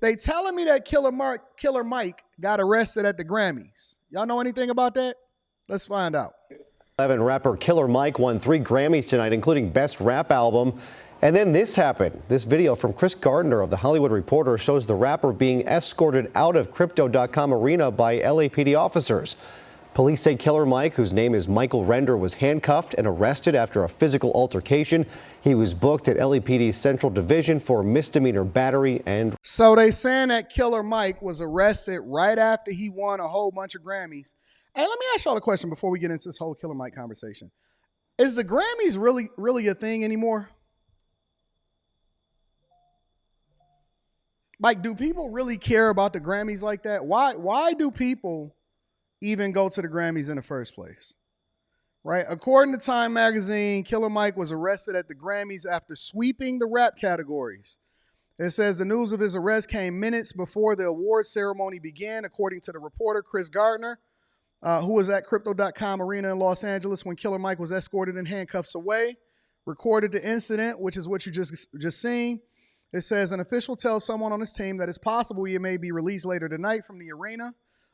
They telling me that Killer Mike got arrested at the Grammys. Y'all know anything about that? Let's find out. 11 rapper Killer Mike won 3 Grammys tonight, including Best Rap Album. And then this happened. This video from Chris Gardner of The Hollywood Reporter shows the rapper being escorted out of Crypto.com arena by LAPD officers. Police say Killer Mike, whose name is Michael Render, was handcuffed and arrested after a physical altercation. He was booked at LAPD's Central Division for misdemeanor battery and... So they saying that Killer Mike was arrested right after he won a whole bunch of Grammys. Hey, let me ask y'all a question before we get into this whole Killer Mike conversation. Is the Grammys really a thing anymore? Like, do people really care about the Grammys like that? Why do people even go to the Grammys in the first place? Right? According to Time magazine, Killer Mike was arrested at the Grammys after sweeping the rap categories. It says the news of his arrest came minutes before the awards ceremony began, according to the reporter Chris Gardner, who was at Crypto.com arena in Los Angeles when Killer Mike was escorted in handcuffs away. Recorded the incident, which is what you just seen. It says an official tells someone on his team that it's possible he may be released later tonight from the arena.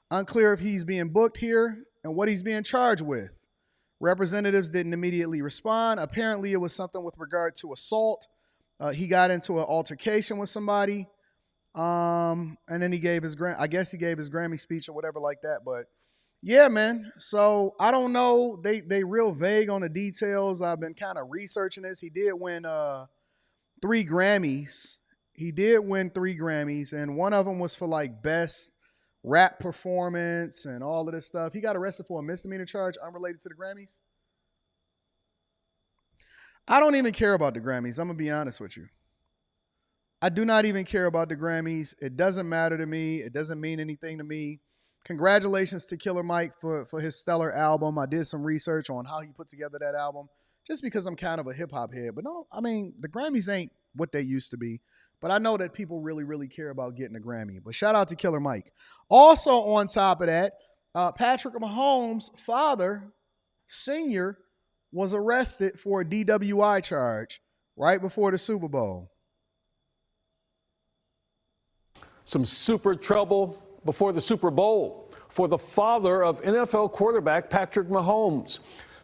Unclear if he's being booked here and what he's being charged with. Representatives didn't immediately respond. Apparently, it was something with regard to assault. He got into an altercation with somebody, and then he gave his Grammy speech or whatever like that. But yeah, man. So I don't know. They real vague on the details. I've been kind of researching this. He did win 3 Grammys. He did win 3 Grammys, and one of them was for like best rap performance and all of this stuff. He got arrested for a misdemeanor charge unrelated to the Grammys. I don't even care about the Grammys. I'm going to be honest with you. I do not even care about the Grammys. It doesn't matter to me. It doesn't mean anything to me. Congratulations to Killer Mike for his stellar album. I did some research on how he put together that album just because I'm kind of a hip hop head. But no, I mean, the Grammys ain't what they used to be. But I know that people really care about getting a Grammy. But shout out to Killer Mike. Also on top of that, Patrick Mahomes' father, senior, was arrested for a DWI charge right before the Super Bowl. Some super trouble before the Super Bowl for the father of NFL quarterback Patrick Mahomes.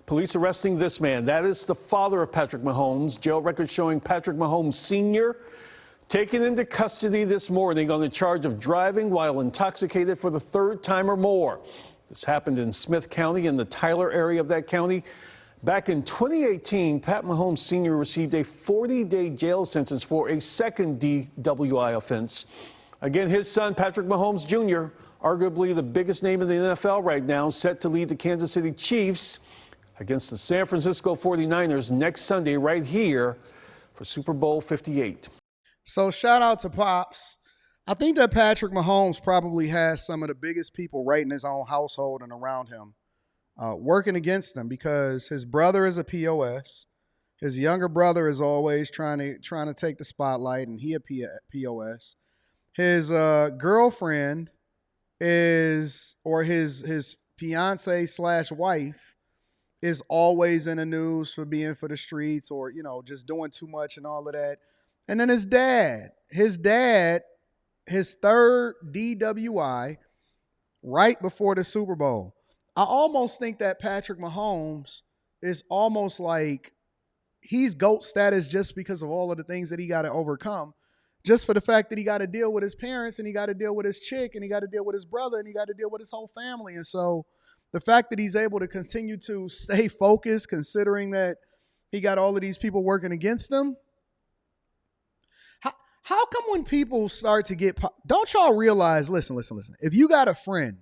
Police arresting this man. That is the father of Patrick Mahomes. Jail records showing Patrick Mahomes Sr. taken into custody this morning on the charge of driving while intoxicated for the 3rd time or more. This happened in Smith County in the Tyler area of that county. Back in 2018, Pat Mahomes Sr. received a 40-day jail sentence for a second DWI offense. Again, his son, Patrick Mahomes Jr., arguably the biggest name in the NFL right now, set to lead the Kansas City Chiefs against the San Francisco 49ers next Sunday right here for Super Bowl 58. So shout out to Pops. I think that Patrick Mahomes probably has some of the biggest people right in his own household and around him working against him because his brother is a POS. His younger brother is always trying to take the spotlight, and he a POS. His girlfriend is, or his fiance / wife is always in the news for being for the streets or, just doing too much and all of that. And then his dad, his 3rd DWI right before the Super Bowl. I almost think that Patrick Mahomes is almost like he's GOAT status just because of all of the things that he got to overcome. Just for the fact that he got to deal with his parents and he got to deal with his chick and he got to deal with his brother and he got to deal with his whole family. And so the fact that he's able to continue to stay focused, considering that he got all of these people working against him. How come when people start to get, don't y'all realize, listen, if you got a friend,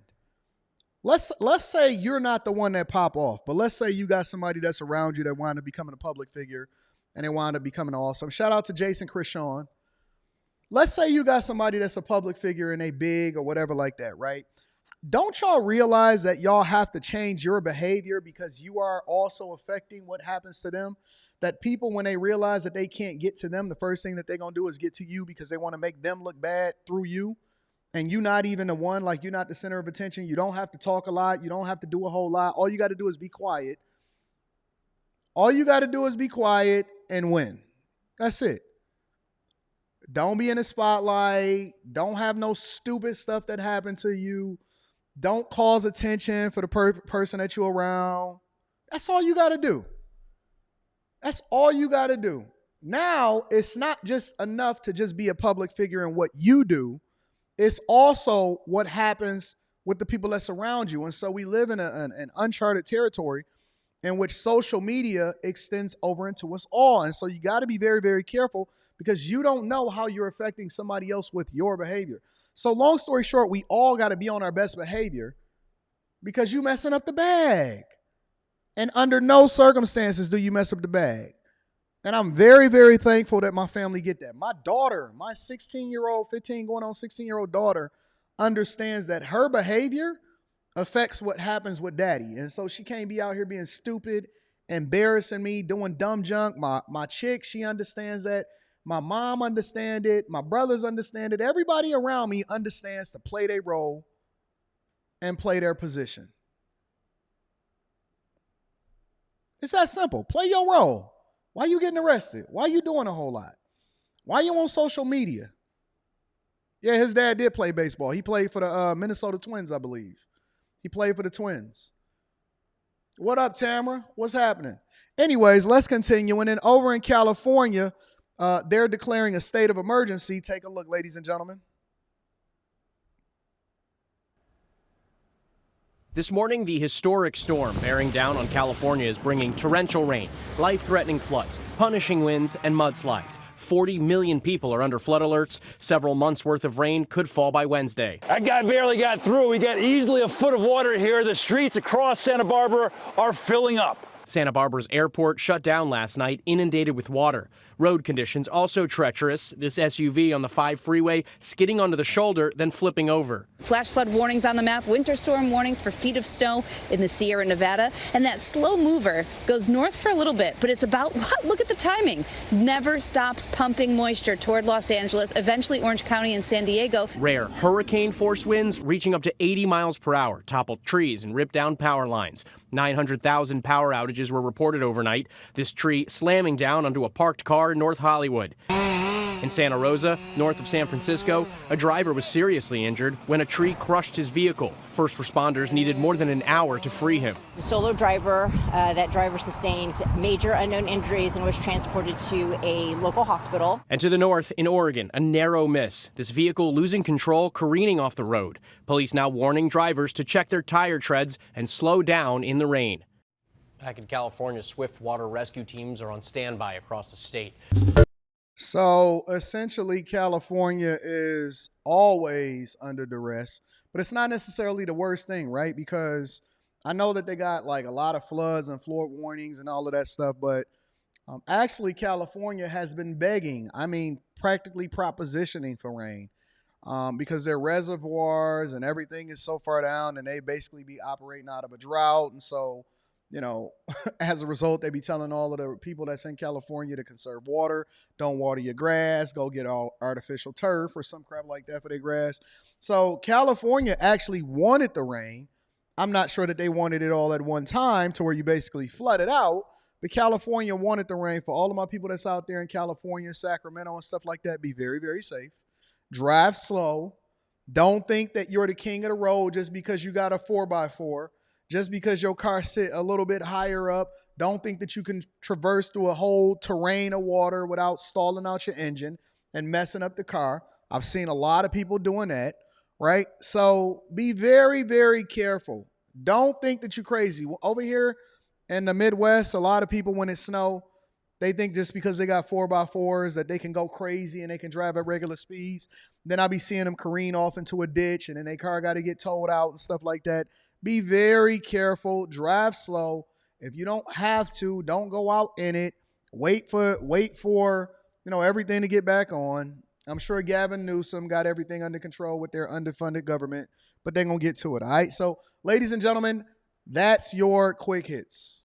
let's say you're not the one that pop off, but let's say you got somebody that's around you that wound up becoming a public figure and they wound up becoming awesome. Shout out to Jason Christian. Let's say you got somebody that's a public figure and they big or whatever like that, right? Don't y'all realize that y'all have to change your behavior because you are also affecting what happens to them? That people, when they realize that they can't get to them, the first thing that they're going to do is get to you because they want to make them look bad through you. And you're not even the one, like you're not the center of attention. You don't have to talk a lot. You don't have to do a whole lot. All you got to do is be quiet. All you got to do is be quiet and win. That's it. Don't be in the spotlight. Don't have no stupid stuff that happened to you. Don't cause attention for the person that you're around. That's all you got to do. That's all you got to do. Now, it's not just enough to just be a public figure in what you do. It's also what happens with the people that surround you. And so we live in an uncharted territory in which social media extends over into us all. And so you got to be very, very careful because you don't know how you're affecting somebody else with your behavior. So long story short, we all got to be on our best behavior because you messing up the bag. And under no circumstances do you mess up the bag. And I'm very, very thankful that my family get that. My daughter, my 16-year-old, 15 going on 16-year-old daughter understands that her behavior affects what happens with daddy. And so she can't be out here being stupid, embarrassing me, doing dumb junk. My chick, she understands that. My mom understands it. My brothers understand it. Everybody around me understands to play their role and play their position. It's that simple. Play your role. Why you getting arrested? Why you doing a whole lot? Why you on social media? Yeah, his dad did play baseball. He played for the Minnesota Twins, I believe. He played for the Twins. What up, Tamara? What's happening? Anyways, let's continue. And then over in California, they're declaring a state of emergency. Take a look, ladies and gentlemen. This morning, the historic storm bearing down on California is bringing torrential rain, life-threatening floods, punishing winds, and mudslides. 40 million people are under flood alerts. Several months' worth of rain could fall by Wednesday. That guy barely got through. We got easily a foot of water here. The streets across Santa Barbara are filling up. Santa Barbara's airport shut down last night, inundated with water. Road conditions also treacherous. This SUV on the 5 freeway skidding onto the shoulder, then flipping over. Flash flood warnings on the map, winter storm warnings for feet of snow in the Sierra Nevada. And that slow mover goes north for a little bit, but it's about, look at the timing. Never stops pumping moisture toward Los Angeles, eventually Orange County and San Diego. Rare hurricane-force winds reaching up to 80 miles per hour, toppled trees and ripped down power lines. 900,000 power outages were reported overnight. This tree slamming down onto a parked car in North Hollywood. In Santa Rosa, north of San Francisco, a driver was seriously injured when a tree crushed his vehicle. First responders needed more than an hour to free him. The solo driver, that driver sustained major unknown injuries and was transported to a local hospital. And to the north, in Oregon, a narrow miss. This vehicle losing control, careening off the road. Police now warning drivers to check their tire treads and slow down in the rain. Back in California, swift water rescue teams are on standby across the state. So essentially, California is always under duress, but it's not necessarily the worst thing, right? Because I know that they got like a lot of floods and flood warnings and all of that stuff, but actually California has been begging, practically propositioning for rain because their reservoirs and everything is so far down and they basically be operating out of a drought. And so, as a result, they be telling all of the people that's in California to conserve water, don't water your grass, go get all artificial turf or some crap like that for their grass. So California actually wanted the rain. I'm not sure that they wanted it all at one time to where you basically flood it out, but California wanted the rain. For all of my people that's out there in California, Sacramento and stuff like that, be very, very safe. Drive slow. Don't think that you're the king of the road just because you got a 4x4. Just because your car sit a little bit higher up, don't think that you can traverse through a whole terrain of water without stalling out your engine and messing up the car. I've seen a lot of people doing that, right? So be very, very careful. Don't think that you're crazy. Over here in the Midwest, a lot of people, when it snows, they think just because they got 4x4s that they can go crazy and they can drive at regular speeds. Then I'll be seeing them careen off into a ditch and then their car got to get towed out and stuff like that. Be very careful. Drive slow. If you don't have to, don't go out in it. Wait for everything to get back on. I'm sure Gavin Newsom got everything under control with their underfunded government, but they're going to get to it. All right. So, ladies and gentlemen, that's your quick hits.